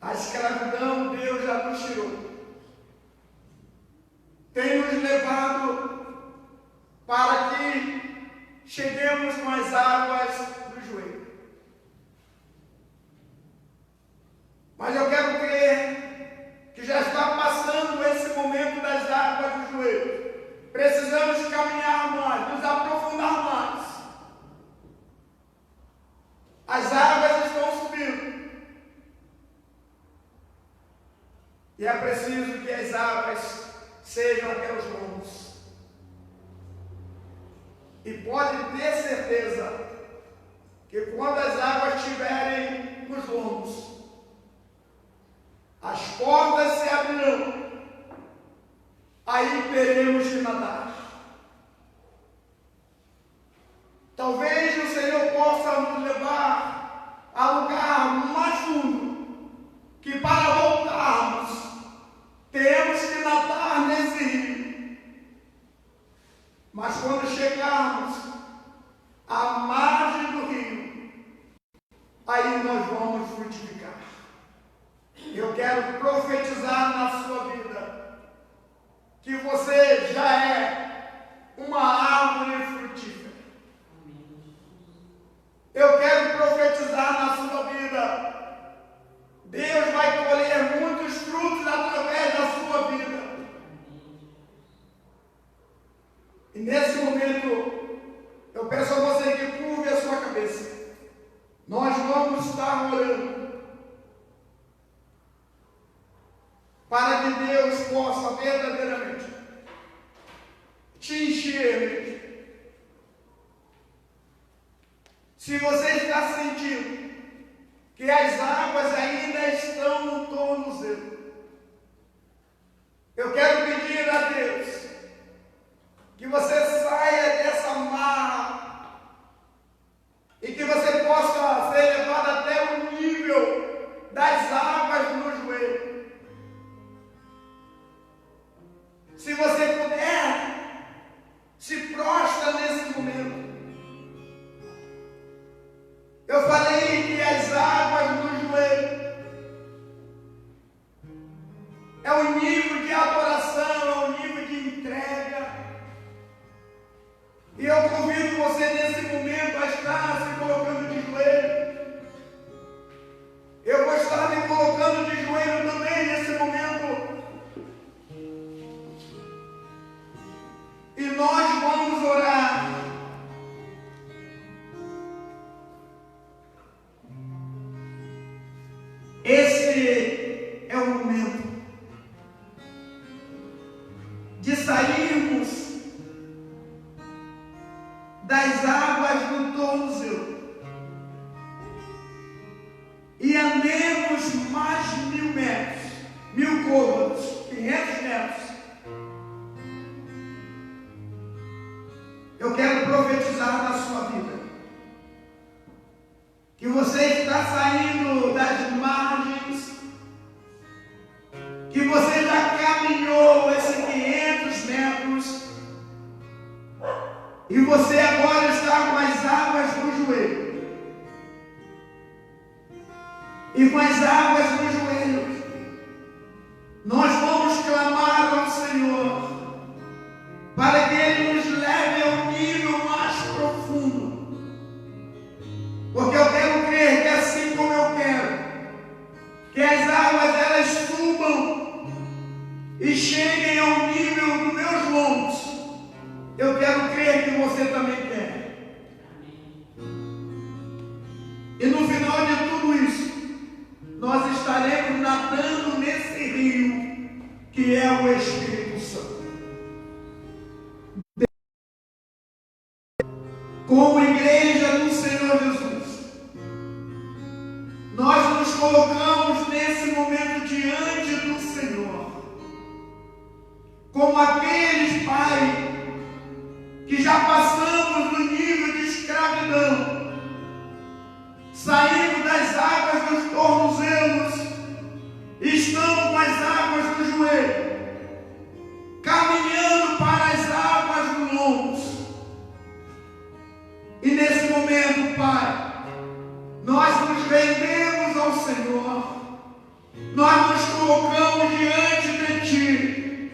A escravidão Deus já nos tirou. Tem nos levado para que cheguemos com as águas do joelho. Mas eu quero E é preciso que as águas sejam até os lombos. E pode ter certeza que quando as águas estiverem nos lombos, as portas se abrirão, aí teremos de nadar. Talvez o Senhor possa nos levar a lugar mais fundo, que para voltarmos, temos que nadar nesse rio. Mas quando chegarmos à margem do rio, aí nós vamos frutificar. Eu quero profetizar na sua vida que você já é uma árvore frutífera. Eu quero profetizar na sua vida. Deus vai colher muitos frutos através da sua vida. E nesse momento, eu peço a você que curve a sua cabeça. Nós vamos estar orando para que Deus possa verdadeiramente te encher. Se você está sentindo que as águas ainda estão no tornozelo, eu quero pedir a Deus que você saia dessa marra e que você possa ser levado até o nível das águas no joelho. Se você puder, se prostra nesse momento. Eu falei que as águas no joelho é o nível de adoração, é o nível de entrega. E eu convido você nesse momento a estar se colocando de joelho. Eu vou estar me colocando de joelho também nesse momento. E nós vamos orar. Esse é o momento de sairmos das águas do tornozelo e andemos mais 1000 metros, 1000 côvados, 500 metros. Eu quero profetizar na sua vida que você está saindo das margens, que você já caminhou esses 500 metros e você agora está com as águas no joelho. E com as águas no joelho, nós vamos clamar ao Senhor para que Ele nos leve ao nível mais profundo. Porque eu quero crer que assim como eu quero que as águas elas subam e cheguem ao nível dos meus lombos, eu quero crer que você também quer. E no final de tudo isso, nós estaremos nadando nesse rio que é o Espírito Santo. Como igreja do Senhor Jesus, nós nos colocamos nesse momento diante do Senhor, como aqueles, Pai, que já passamos do nível de escravidão, saímos das águas dos tornozelos, estamos com as águas do joelho, caminhando para as águas dos lombos. E nesse momento, Pai, nós nos rendemos ao Senhor, nós nos colocamos diante de Ti,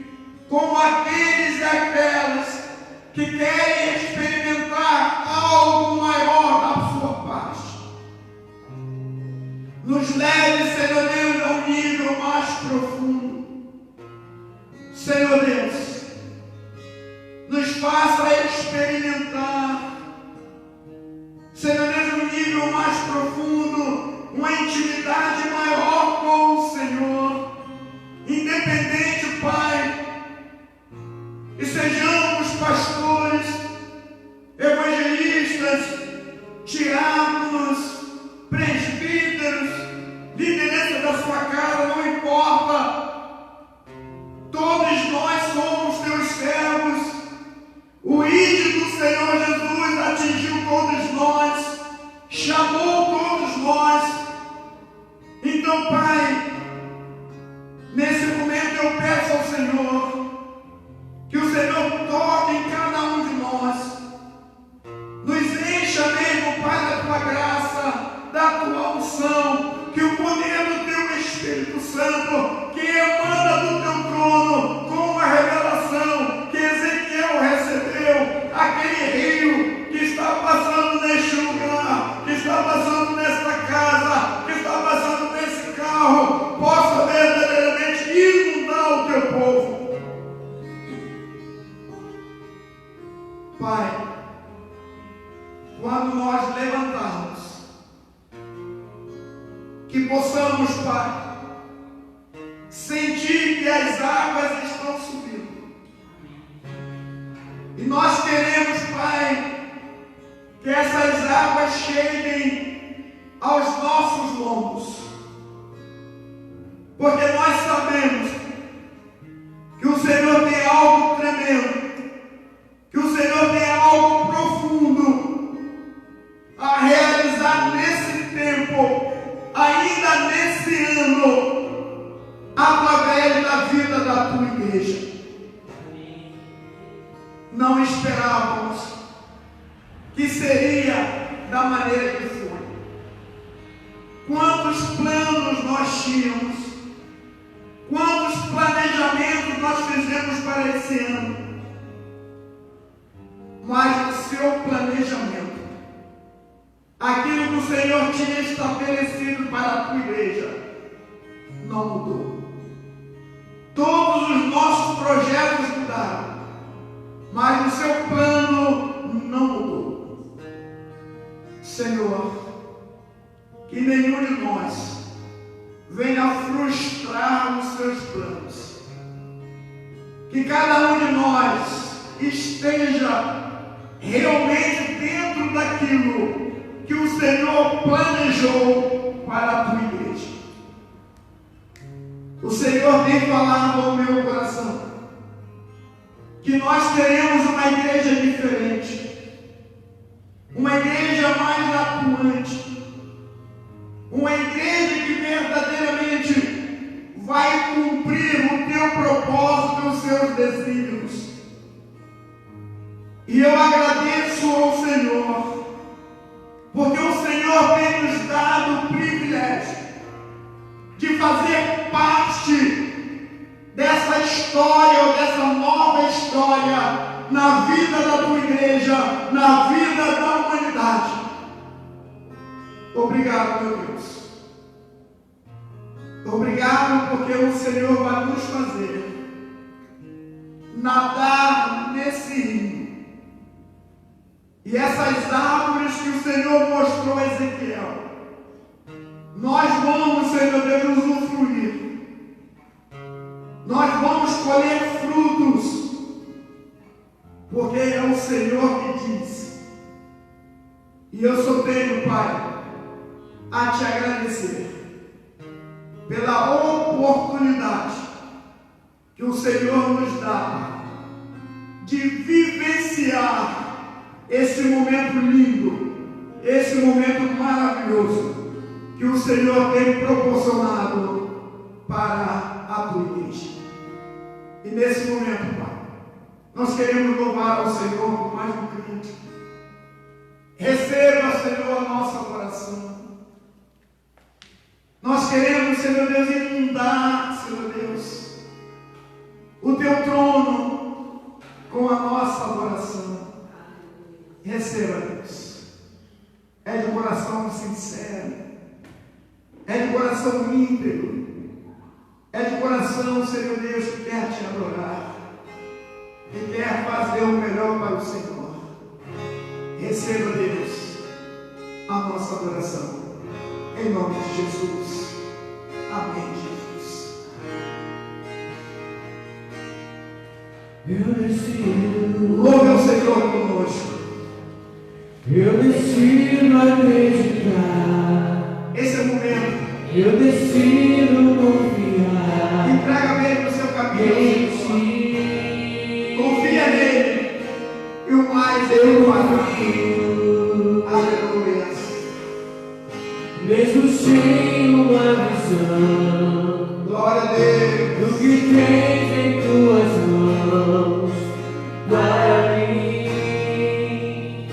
como aqueles e aquelas que querem experimentar algo maior da Sua parte. Nos leve, Senhor Deus, a um nível mais profundo. Senhor Deus, nos faça experimentar, Senhor Deus, um nível mais profundo, uma intimidade maior com o Senhor, em sua casa, não importa. Todos nós somos teus servos. O ídolo do Senhor Jesus atingiu todos nós, chamou todos nós. Então, Pai, nesse momento eu peço ao Senhor que o Senhor toque em cada um de nós, nos encha mesmo, Pai, da tua graça, da tua unção, que o poder do teu Espírito Santo, que emana do teu trono, com uma revelação que Ezequiel recebeu, aquele rio que está passando neste lugar, que está passando nesta casa, que está passando nesse carro, possa verdadeiramente inundar o teu povo. Pai, quando nós levantarmos, que possamos, Pai, sentir que as águas estão subindo. E nós queremos, Pai, que essas águas cheguem aos nossos lombos. Porque nós sabemos que o Senhor tem algo tremendo, que o Senhor tem algo profundo a realizar nesse tempo, ainda nesse ano, através da vida da tua igreja. Não esperávamos que seria da maneira que foi. Quantos planos nós tínhamos, quantos planejamentos nós fizemos para esse ano, mas o seu planejamento, aquilo que o Senhor tinha estabelecido para a tua igreja, não mudou. Todos os nossos projetos mudaram, mas o seu plano não mudou. Senhor, que nenhum de nós venha frustrar os seus planos. Que cada um de nós esteja realmente dentro daquilo que o Senhor planejou para a tua igreja. O Senhor tem falado ao meu coração que nós teremos uma igreja diferente, uma igreja mais atuante, uma igreja que verdadeiramente vai cumprir o teu propósito e os seus desígnios. E eu agradeço ao Senhor, porque o Senhor tem nos dado o privilégio de fazer parte dessa história, ou dessa nova história, na vida da tua igreja, na vida da humanidade. Obrigado, meu Deus. Obrigado porque o Senhor vai nos fazer nadar nesse rio. E essas árvores que o Senhor mostrou a Ezequiel, nós vamos, Senhor Deus, usufruir. Nós vamos colher frutos, porque é o Senhor que diz. E eu só tenho, Pai, a te agradecer pela oportunidade que o Senhor nos dá de vivenciar esse momento lindo, esse momento maravilhoso que o Senhor tem proporcionado para a tua igreja. E nesse momento, Pai, nós queremos louvar ao Senhor por mais um cântico. Receba, Senhor, a nossa oração. Nós queremos, Senhor Deus, inundar, Senhor Deus, o teu trono com a nossa adoração. Receba, Deus. É de coração sincero, é de coração íntegro, é de coração, Senhor Deus, que quer te adorar, que quer fazer o melhor para o Senhor. Receba, Deus, a nossa adoração, em nome de Jesus. Amém, Jesus. Eu decido, louve ao Senhor conosco. Eu decido acreditar. Esse é o momento Eu decido confiar. Entrega mesmo o seu caminho Em ao Senhor. ti. Confia nele. E o mais ele fará. Aleluia. Mesmo sem uma visão Glória a Deus. do que tens em tuas mãos para mim,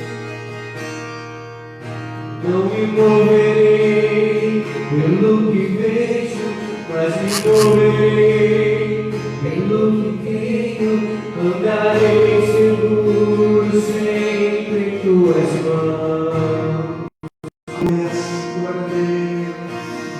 não me moverei pelo que vejo, mas me moverei pelo que tenho. Andarei seguro sempre em tuas mãos. Glória a Deus.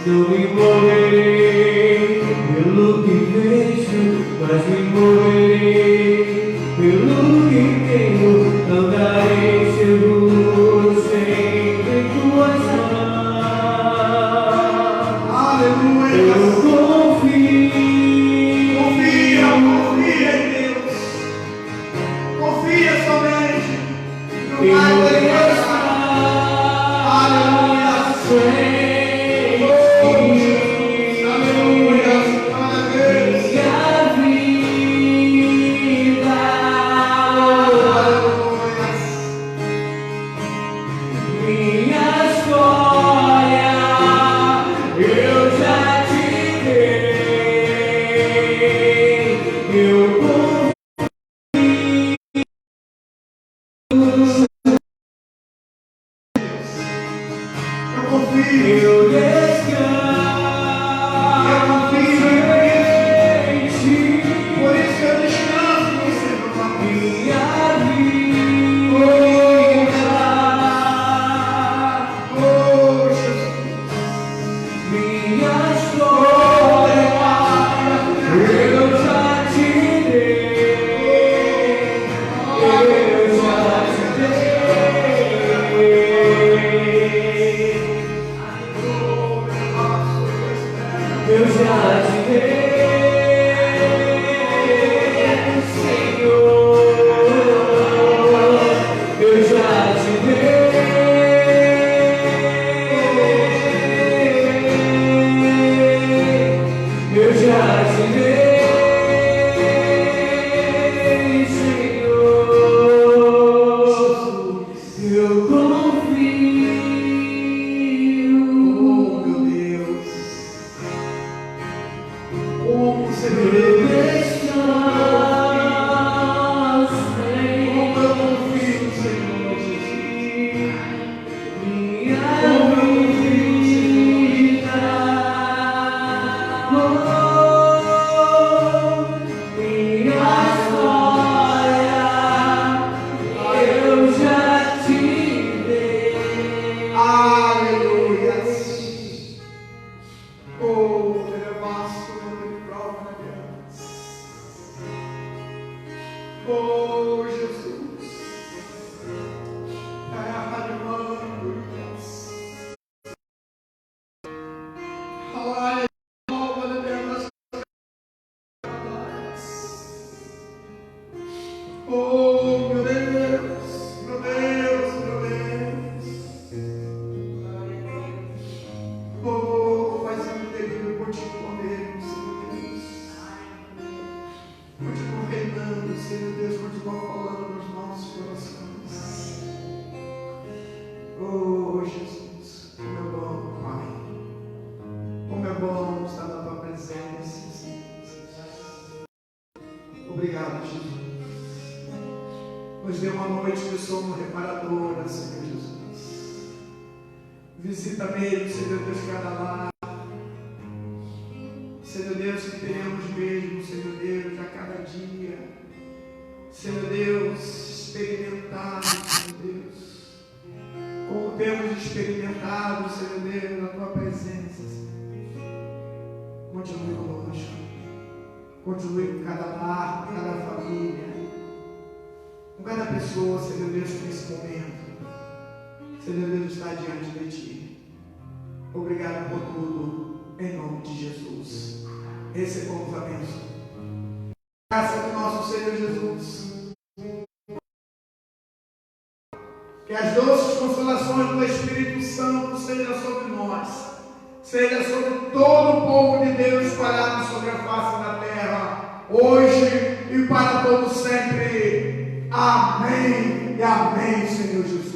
Não me moverei pelo que vejo, mas me moverei pelo que tenho. Andarei seguro sempre em tuas mãos. Aleluia. Eu confio. Confia em Deus. Confia somente no Eu mais ele fará. estarei Aleluia. sempre. Aleluia. Glória a Deus. Minha vida, Aleluia. minha história, eu já te dei. Eu confio. Eu confio. Eu descanso em ti. Por isso eu descanso no Senhor. Minha vida, Oh, Jesus. minha história, eu já te dei. Eu já te dei. Eu já te dei, Senhor. Eu já te dei. Eu já te dei, Senhor. Eu confio. Oh, meu Deus. Como você me Eu deu. descanso em Como eu confio no Senhor, Jesus. minha Como eu confio no Senhor. vida, minha história, eu já te dei. Aleluia. Oh, elevaste o nome de prova de Deus. Oh, Jesus. É a animando, Deus. Olha, prova de Deus. Oh, meu Deus, meu Deus, meu Deus. Oh, Pai Santo terrível, continua mesmo, Senhor Deus. Continua reinando, Senhor Deus, continua falando nos nossos corações. Oh, Jesus, como é bom, Pai. Como é bom estar na tua presença, Senhor. Obrigado, Jesus. Nos dê uma noite de sono reparadora, Senhor Jesus. Visita mesmo, Senhor Deus, cada lar. Senhor Deus, que tenhamos mesmo, Senhor Deus, a cada dia. Senhor Deus, experimentado, Senhor Deus. Como temos experimentado, Senhor Deus, a tua presença, Senhor. Continue conosco. Continue com cada lar, com cada família. Com cada pessoa, Senhor Deus, que nesse momento, Senhor Deus, está diante de Ti. Obrigado por tudo, em nome de Jesus. Recebamos a bênção. Graça do nosso Senhor Jesus. Que as doces consolações do Espírito Santo sejam sobre nós, seja sobre o povo de Deus espalhado sobre a face da terra, hoje e para todo sempre. Amém e amém, Senhor Jesus.